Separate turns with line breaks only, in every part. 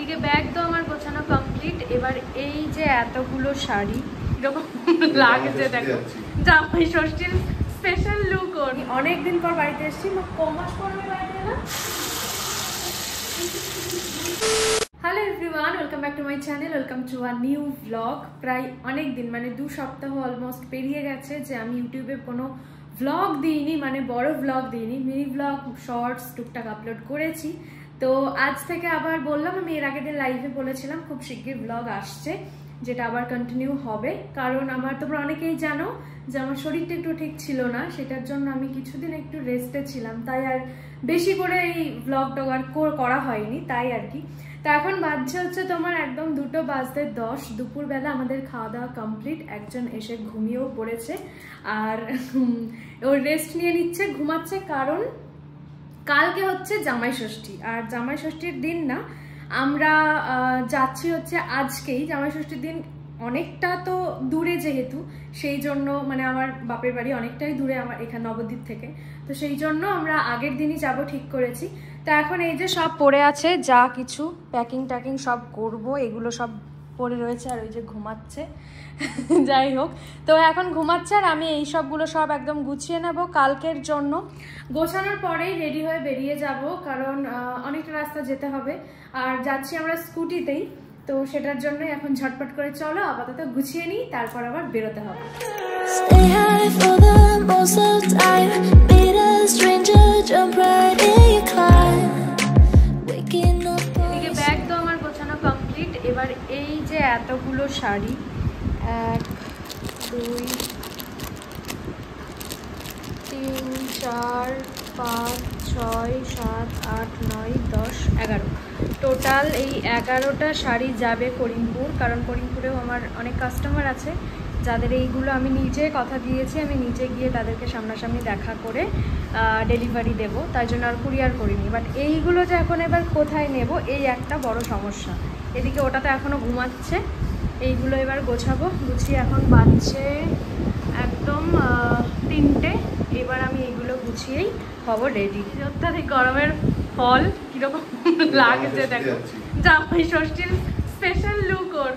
এদিকে ব্যাগ তো আমার গোছানো কমপ্লিট। এবার এই যে এতগুলো শাড়ি এরকম লাগছে, দেখো জামাই ষষ্ঠীর স্পেশাল লুক। অনেকদিন পর বাড়িতে এসেছি, কমাস পড়বে বাড়িতে না। Hello everyone, welcome back to my channel, welcome to a new blog. প্রায় অনেক দিন মানে 2 সপ্তাহ অলমোস্ট পেরিয়ে গেছে যে আমি ইউটিউবে কোনো ভ্লগ দিইনি, মানে বড় ভ্লগ দিইনি, মিনি ভ্লগ শর্টস টুকটাক আপলোড করেছি। তো আজ থেকে আবার বললাম, আমি এর আগের দিন লাইভে বলেছিলাম খুব শিগগির ভ্লগ আসছে, যেটা আবার কন্টিনিউ হবে। কারণ আমার তোমরা অনেকেই জানো যে আমার শরীরটা একটু ঠিক ছিল না, সেটার জন্য আমি কিছুদিন একটু রেস্টে ছিলাম, তাই আর বেশি করে এই ভ্লগ টগ আর করা হয়নি, তাই আর কি। তা এখন বাজছে হচ্ছে তোমার একদম 2:10 দুপুরবেলা। আমাদের খাওয়া দাওয়া কমপ্লিট, একজন এসে ঘুমিয়েও পড়েছে আর ওর রেস্ট নিয়ে নিচ্ছে, ঘুমাচ্ছে। কারণ কালকে হচ্ছে জামাই ষষ্ঠী, আর জামাই ষষ্ঠীর দিন না আমরা যাচ্ছি হচ্ছে আজকেই। জামাই ষষ্ঠীর দিন অনেকটা তো দূরে, যেহেতু সেই জন্য মানে আমার বাপের বাড়ি অনেকটাই দূরে আমার এখানে নবদ্বীপ থেকে, তো সেই জন্য আমরা আগের দিনই যাব ঠিক করেছি। তো এখন এই যে সব পড়ে আছে, যা কিছু প্যাকিং ট্যাকিং সব করব, এগুলো সব পড়ে রয়েছে। আর ওই যে ঘুমাচ্ছে যাই হোক, তো এখন ঘুমাচ্ছে আর আমি এই সবগুলো সব একদম গুছিয়ে নেব কালকের জন্য। গোছানোর পরেই রেডি হয়ে বেরিয়ে যাব, কারণ অনেকটা রাস্তা যেতে হবে আর যাচ্ছি আমরা স্কুটিতেই। তো সেটার জন্যই এখন ঝটপট করে চলো আপাতত গুছিয়ে নিই, তারপর আবার বেরোতে হবে। এদিকে ব্যাগ তো আমার গোছানো কমপ্লিট। এবার এই যে এতগুলো শাড়ি, 1 2 3 4 5 6 7 8 9 10 11, টোটাল এই 11টা শাড়ি যাবে করিমপুর। কারণ করিমপুরেও আমার অনেক কাস্টমার আছে যাদের এইগুলো আমি নিজে কথা দিয়েছি, আমি নিজে গিয়ে তাদেরকে সামনাসামনি দেখা করে ডেলিভারি দেব, তাই জন্য আর কুরিয়ার করিনি। বাট এইগুলো যে এখন এবার কোথায় নেব, এই একটা বড় সমস্যা। এদিকে ওটা তো এখনও ঘুমাচ্ছে, এইগুলো এবার গোছাবো। গুছিয়ে এখন বাজছে একদম 3টে। এবার আমি এইগুলো গুছিয়েই হব রেডি। অত্যাধিক গরমের ফল কিরকম লাগছে দেখো, জামাই ষষ্ঠীর স্পেশাল লুক ওর।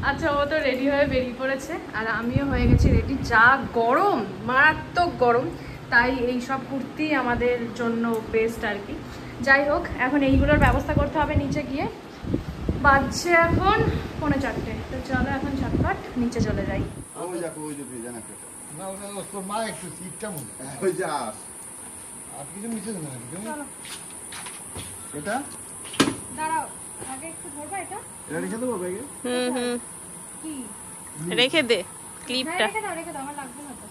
আচ্ছা, ও তো রেডি হয়ে বেরিয়ে পড়েছে আর আমিও হয়ে গেছি রেডি। যা গরম, মারাত্মক গরম, তাই এই সব কুর্তি আমাদের জন্য বেস্ট আর কি। যাই হোক, এখন এইগুলোর ব্যবস্থা করতে হবে নিচে গিয়ে। বাজছে এখন 3:45, তো চলো এখন ঝটপট নিচে চলে যাই। দাঁড়াও, আগে একটু ধরবা এটা।
রেখে দে ক্লিপটা।
রেখে দাও, রেখে দাও, আমার লাগবে না তো।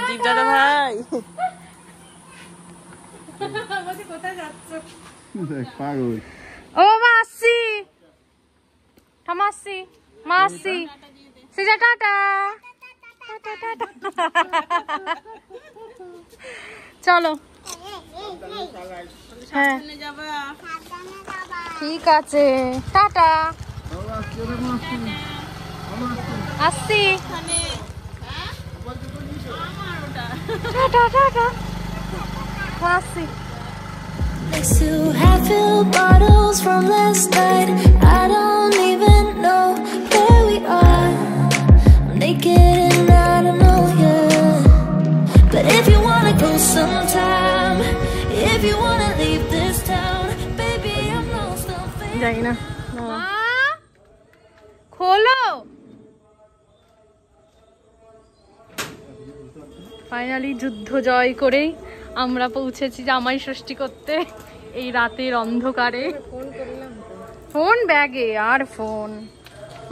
দীপ দাদা ভাই
আমাদের কোথায় যাচ্ছ?
পাগল।
ও মা আসছি, থামা আসছি, মা আসছি, সিজা টাটা। চলো, হ্যাঁ ঠিক আছে, টাটা, আসছি, টাটা টাটা, আসছি।
Two half-filled bottles from last night. I don't even know where we are. I'm naked and I don't know yet. But if you wanna go sometime, if you wanna leave this town, baby, I'm lost on faith.
যাই না, খোলো। Finally যুদ্ধ জয় করেই আমরা পৌঁছেছি জামাই ষষ্ঠী করতে এই রাতের অন্ধকারে। ফোন ব্যাগে, আর ফোন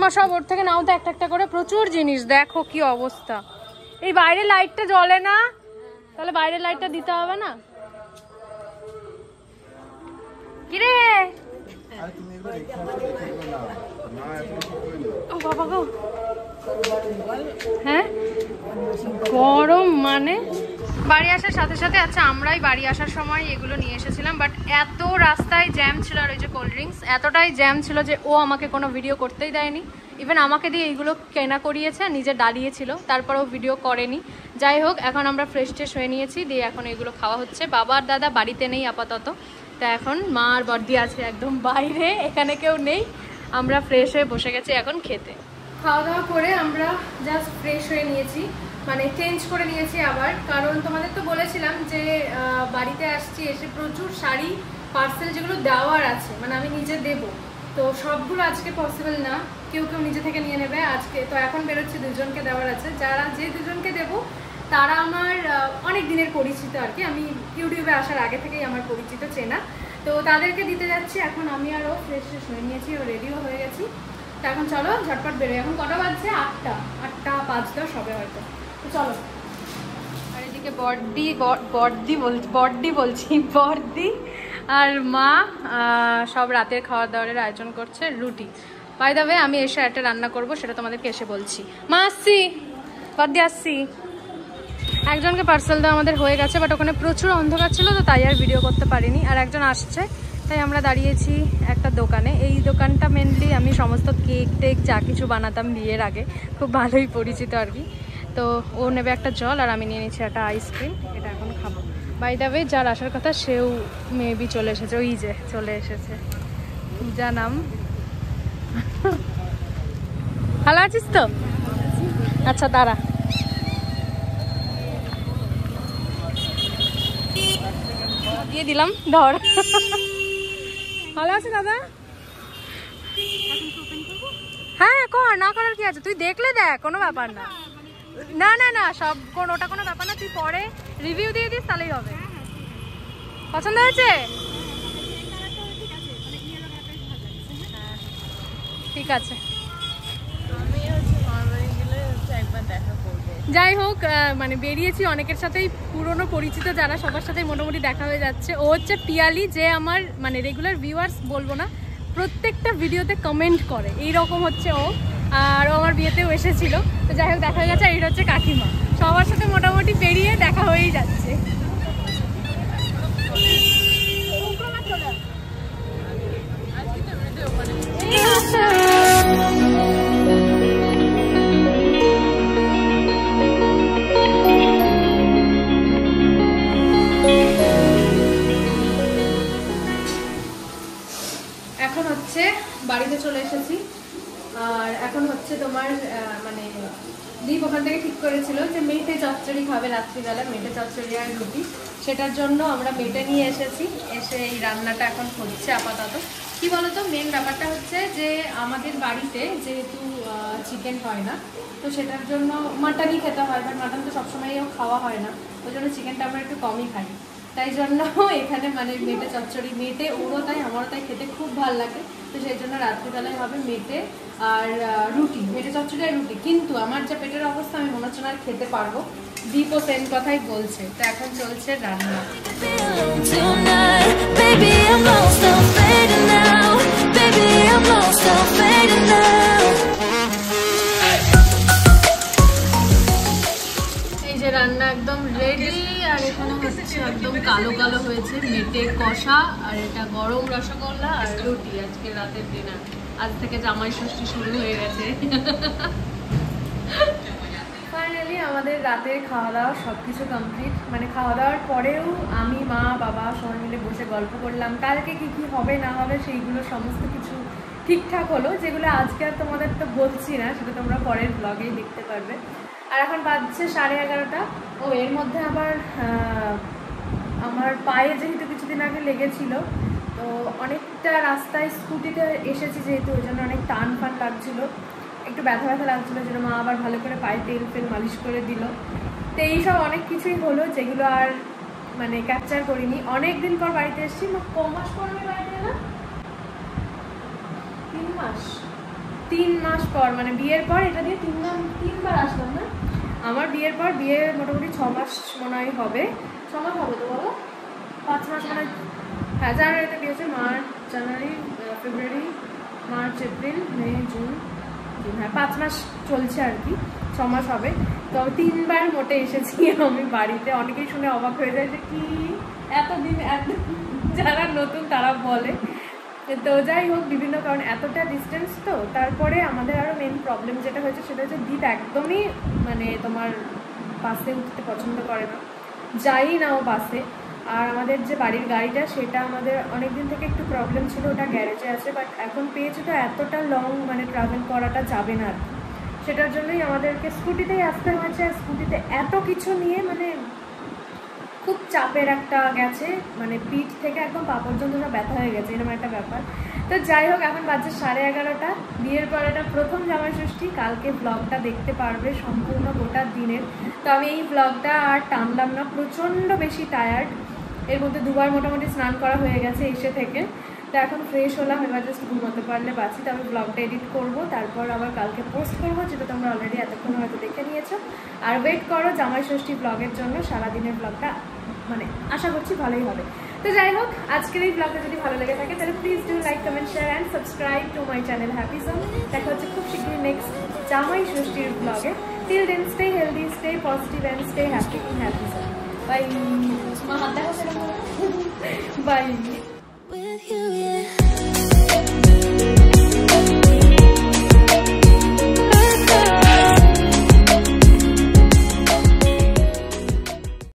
মা সব ওর থেকে নাও তো একটা একটা করে, প্রচুর জিনিস। দেখো কি অবস্থা, এই বাইরের লাইটটা জ্বলে না, তাহলে বাইরের লাইটটা দিতে হবে না। কিরে ও বাবা গো, হ্যাঁ গরম মানে বাড়ি আসার সাথে সাথে। আচ্ছা, আমরাই বাড়ি আসার সময় এগুলো নিয়ে এসেছিলাম, বাট এত রাস্তায় জ্যাম ছিল, আর ওই যে কোল্ড ড্রিঙ্কস এতটাই জ্যাম ছিল যে ও আমাকে কোনো ভিডিও করতেই দেয়নি। ইভেন আমাকে দিয়ে এইগুলো কেনা করিয়েছে, নিজে দাঁড়িয়েছিল, তারপরেও ভিডিও করেনি। যাই হোক, এখন আমরা ফ্রেশ ট্রেশ হয়ে নিয়েছি, দিয়ে এখন এগুলো খাওয়া হচ্ছে। বাবা আর দাদা বাড়িতে নেই আপাতত, তা এখন মা আর বর্দি আছে একদম বাইরে, এখানে কেউ নেই। আমরা ফ্রেশ হয়ে বসে গেছি এখন খেতে। খাওয়া দাওয়া করে আমরা জাস্ট ফ্রেশ হয়ে নিয়েছি, মানে চেঞ্জ করে নিয়েছি আবার, কারণ তোমাদের তো বলেছিলাম যে বাড়িতে আসছি, এসে প্রচুর শাড়ি পার্সেল যেগুলো দেওয়ার আছে, মানে আমি নিজে দেবো, তো সবগুলো আজকে পসিবল না, কেউ কেউ নিজে থেকে নিয়ে নেবে আজকে। তো এখন বেরোচ্ছি, দুজনকে দেওয়ার আছে। যে দুজনকে দেবো তারা আমার অনেক দিনের পরিচিত আর কি, আমি ইউটিউবে আসার আগে থেকেই আমার পরিচিত, চেনা। তো তাদেরকে দিতে যাচ্ছি এখন। আমি আরও ফ্রেশ হয়ে নিয়েছি, ও রেডিও হয়ে গেছি। তো এখন চলো ঝটপট বেরোই। এখন কটা বাজছে? 8টা 5-10 হবে হয়তো। তো চলো। আর এদিকে বর্দি আর মা সব রাতের খাওয়া দাওয়ার আয়োজন করছে। রুটি, বাই দ্য ওয়ে আমি এসে একটা রান্না করব, সেটা তোমাদেরকে এসে বলছি। মা আসছি, বর্দি আসছি। একজনকে পার্সেল দেওয়া আমাদের হয়ে গেছে, বাট ওখানে প্রচুর অন্ধকার ছিল, তো তাই আর ভিডিও করতে পারিনি। আর একজন আসছে, তাই আমরা দাঁড়িয়েছি একটা দোকানে। এই দোকানটা মেনলি আমি সমস্ত কেক টেক যা কিছু বানাতাম বিয়ের আগে, খুব ভালোই পরিচিত আর কি। তো ও নেবে একটা জল, আর আমি নিয়ে নিচ্ছি একটা আইসক্রিম, এটা এখন খাবো। বাই দ্য ওয়ে যার আসার কথা সেও মেবি চলে এসেছে, ওই যে চলে এসেছে, পূজা নাম। ভালো আছিস তো? আচ্ছা দাঁড়া। দিয়ে দিলাম, ধর। ভালো আছে দাদা? হ্যাঁ কর, না করার কি আছে, তুই দেখলে দেখ, কোনো ব্যাপার না। না না না, সব ওটা কোনো ব্যাপার না, তুই পরে রিভিউ দিয়ে দিস তাহলেই হবে। পছন্দ হয়েছে? ঠিক আছে। যাই হোক, মানে বেরিয়েছি অনেকের সাথেই, পুরনো পরিচিত যারা, সবার সাথেই মোটামুটি দেখা হয়ে যাচ্ছে। ও হচ্ছে পিয়ালি, যে আমার মানে রেগুলার ভিউয়ার্স বলবো না, প্রত্যেকটা ভিডিওতে কমেন্ট করে, এইরকম হচ্ছে ও। আর ও আমার বিয়েতেও এসেছিল। তো যাই হোক দেখা হয়ে গেছে। আর এটা হচ্ছে কাকিমা, সবার সাথে মোটামুটি পেরিয়ে দেখা হয়েই যাচ্ছে। এখন হচ্ছে বাড়িতে চলে এসেছি। আর এখন হচ্ছে তোমার মানে দীপ ওখান থেকে ঠিক করেছিল যে মেটে চচ্চড়ি খাবে রাত্রিবেলা, মেটে চচ্চড়ি আর রুটি, সেটার জন্য আমরা মেটে নিয়ে এসেছি। এসে এই রান্নাটা এখন হচ্ছে আপাতত। কি বলতো, মেন ব্যাপারটা হচ্ছে যে আমাদের বাড়িতে যেহেতু চিকেন হয় না, তো সেটার জন্য মাটনই খেতে হয়, বাট মাটন তো সবসময়ও খাওয়া হয় না, ওই জন্য চিকেনটা আমরা একটু কমই খাই। তাই জন্য এখানে মানে মেটে চচ্চড়ি, মেটে ওরও তাই আমারও তাই খেতে খুব ভালো লাগে, তো সেই জন্য রাত্রিবেলায় হবে মেটে আর রুটি, মেটে চচ্চড়ি আর রুটি। কিন্তু আমার যা পেটের অবস্থা, আমি মনে হচ্ছে না আর খেতে পারবো। দীপও সেম কথাই বলছে। তো এখন চলছে রান্না। এই যে রান্না একদম রেডি, আর এখানে হচ্ছে একদম কালো কালো হয়েছে মেটে কষা, আর এটা গরম রসগোল্লা আর রুটি। আজকে রাতের ডিনার, আজ থেকে জামাই ষষ্ঠী শুরু হয়ে গেছে। ফাইনালি আমাদের রাতের খাওয়া দাওয়া সব কিছু কমপ্লিট। মানে খাওয়া দাওয়ার পরেও আমি, মা, বাবা সবাই মিলে বসে গল্প করলাম, কালকে কি কি হবে না হবে সেইগুলো সমস্ত কিছু ঠিকঠাক হলো, যেগুলো আজকে আর তোমাদের তো বলছি না, সেটা তোমরা পরের ব্লগেই দেখতে পারবে। আর এখন বাজছে 11:30। ও এর মধ্যে আবার আমার পায়ে যেহেতু কিছুদিন আগে লেগেছিল, তো অনেকটা রাস্তায় স্কুটিতে এসেছি যেহেতু, ওই জন্য অনেক টান ফান লাগছিলো, একটু ব্যথা ব্যথা লাগছিলো, যেন মা আবার ভালো করে পায়ে তেল ফেল মালিশ করে দিল। তো এইসব অনেক কিছুই হলো, যেগুলো আর মানে ক্যাপচার করিনি। অনেক দিন পর বাড়িতে এসেছি। ক মাস পর আমি বাড়িতে এলাম? 3 মাস পর, মানে বিয়ের পর। এটা দিয়ে 3বার আসলাম না। আমার বিয়ের পর, বিয়ে মোটামুটি 6 মাস মনে হয় হবে। 6 মাস হবে তো বলো? 5 মাস মনে হয়। হ্যাঁ, জানুয়ারিতে বিয়ে হচ্ছে, মার্চ, জানুয়ারি, ফেব্রুয়ারি, মার্চ, এপ্রিল, মে, জুন, হ্যাঁ 5 মাস চলছে আর কি, 6 মাস হবে। তো 3বার মোটে এসেছি আমি বাড়িতে। অনেকেই শুনে অবাক হয়ে যায় যে কি এতদিন, যারা নতুন তারা বলে। তো যাই হোক, বিভিন্ন কারণ, এতটা ডিস্টেন্স তো। তারপরে আমাদের আরও মেন প্রবলেম যেটা হয়েছে সেটা হচ্ছে দীপ একদমই মানে তোমার বাসে উঠতে পছন্দ করে না, যাই না ও বাসে। আর আমাদের যে বাড়ির গাড়িটা সেটা আমাদের অনেক দিন থেকে একটু প্রবলেম ছিল, ওটা গ্যারেজে আছে, বাট এখন পেয়েছি তো এতটা লং মানে ট্রাভেল করাটা যাবে না, সেটার জন্যই আমাদেরকে স্কুটিতেই আসতে হয়েছে। স্কুটিতে এত কিছু নিয়ে মানে খুব চাপের একটা গেছে, মানে পিঠ থেকে একদম পা পর্যন্ত সব ব্যথা হয়ে গেছে, এরকম একটা ব্যাপার। তো যাই হোক, এখন বাজে 11:30। বিয়ের পর এটা প্রথম জামাই ষষ্ঠী, কালকে ব্লগটা দেখতে পারবে সম্পূর্ণ গোটা দিনের। তো আমি এই ব্লগটা আর টানলাম না, প্রচণ্ড বেশি টায়ার্ড, এর মধ্যে দুবার মোটামুটি স্নান করা হয়ে গেছে এসে থেকে। তো এখন ফ্রেশ হলাম, এবার জাস্ট ঘুমোতে পারলে বাঁচি। তবে ব্লগটা এডিট করব, তারপর আবার কালকে পোস্ট করবো, যেটা তোমরা অলরেডি এতক্ষণ হয়তো দেখে নিয়েছো। আর ওয়েট করো জামাই ষষ্ঠী ব্লগের জন্য, সারাদিনের ব্লগটা মানে আশা করছি ভালোই হবে। তো যাই হোক, আজকের এই ব্লগটা যদি ভালো লেগে থাকে তাহলে please do like, comment, share and subscribe to my channel happy zone. দেখা হচ্ছে খুব শীঘ্রই নেক্সট জামাই ষষ্ঠীর ব্লগে। Till then stay healthy, stay positive and stay happy in happy zone. Bye. মা হাত দেখা, বাই।
With you, yeah.